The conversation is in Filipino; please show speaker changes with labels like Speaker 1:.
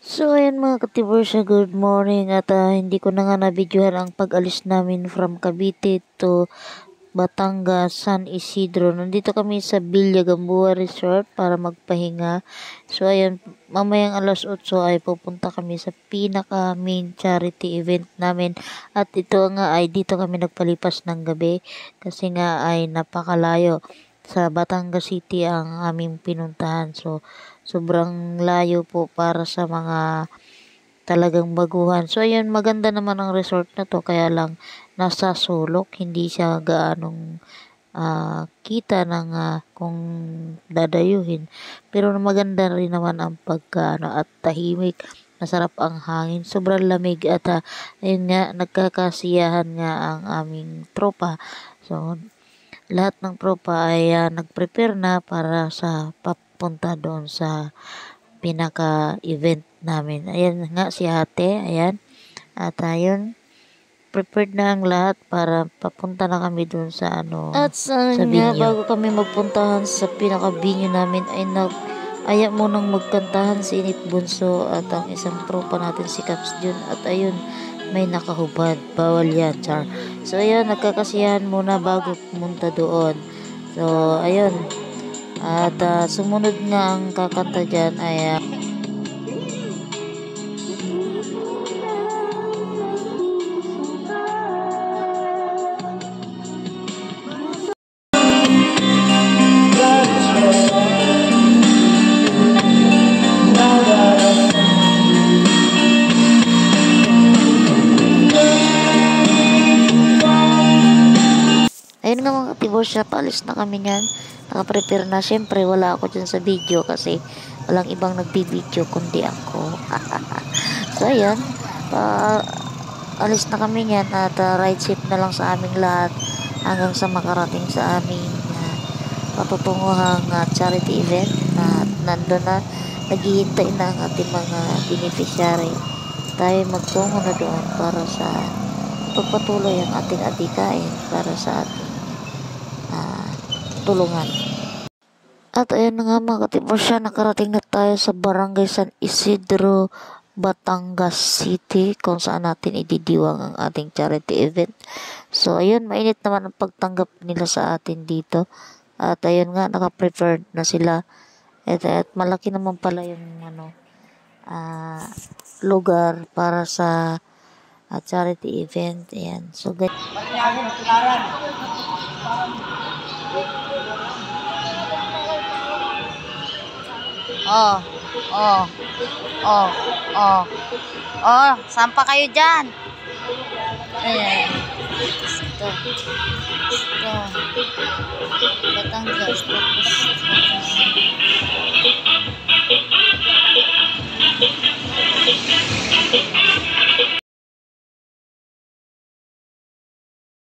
Speaker 1: So, ayan mga katibursya, good morning at hindi ko na nga na-videohan ang pag-alis namin from Cavite to Batangas, San Isidro. Nandito kami sa Villa Gamboa Resort para magpahinga. So, ayan, mamayang alas 8 ay pupunta kami sa pinaka main charity event namin. At ito nga ay dito kami nagpalipas ng gabi kasi nga ay napakalayo. Sa Batangas City ang aming pinuntahan. So, sobrang layo po para sa mga talagang baguhan. So, ayun, maganda naman ang resort na to. Kaya lang, nasa sulok. Hindi siya gaanong kita ng kung dadayuhin. Pero maganda rin naman ang pagkaano at tahimik. Masarap ang hangin. Sobrang lamig at ayun nga, nagkakasiyahan nga ang aming tropa. So, lahat ng tropa ay nag-prepare na para sa papunta doon sa pinaka-event namin. Ayan nga si ate, ayan. At ayun, prepared na ang lahat para papunta na kami doon sa
Speaker 2: At
Speaker 1: sa
Speaker 2: nga,
Speaker 1: venue.
Speaker 2: bago kami magpuntahan sa pinaka-venue namin ay aya munang magkantahan si Init Bunso at ang isang tropa natin si Caps Jun. At ayun, may nakahubad. Bawal yan, char. So ayun, nagkakasiyahan muna bago pumunta doon. So ayun, at sumunod nga ang kakanta dyan ay ayun nga mga katibursya, paalis na kami niyan. Nakaprepare na. Syempre, wala ako dyan sa video kasi walang ibang nagbibideo kundi ako. So, ayun. Alis na kami niyan at ride safe na lang sa aming lahat hanggang sa makarating sa aming patutunguhang charity event na nandun na naghihintay na ang ating mga beneficiary. Tayo magtungo na doon para sa pagpatuloy ang ating adikain para sa ating tulungan. At ayun na nga mga katibursya, nakarating na tayo sa Barangay San Isidro, Batangas City kung saan natin ididiwang ang ating charity event. So ayun, mainit naman ang pagtanggap nila sa atin dito. At ayun nga, naka-prepared na sila. At malaki naman pala yung lugar para sa charity event. Ayan. So ganyan.
Speaker 3: Saan pa kayo dyan?
Speaker 2: Ayan. Ito. Batangas. Tapos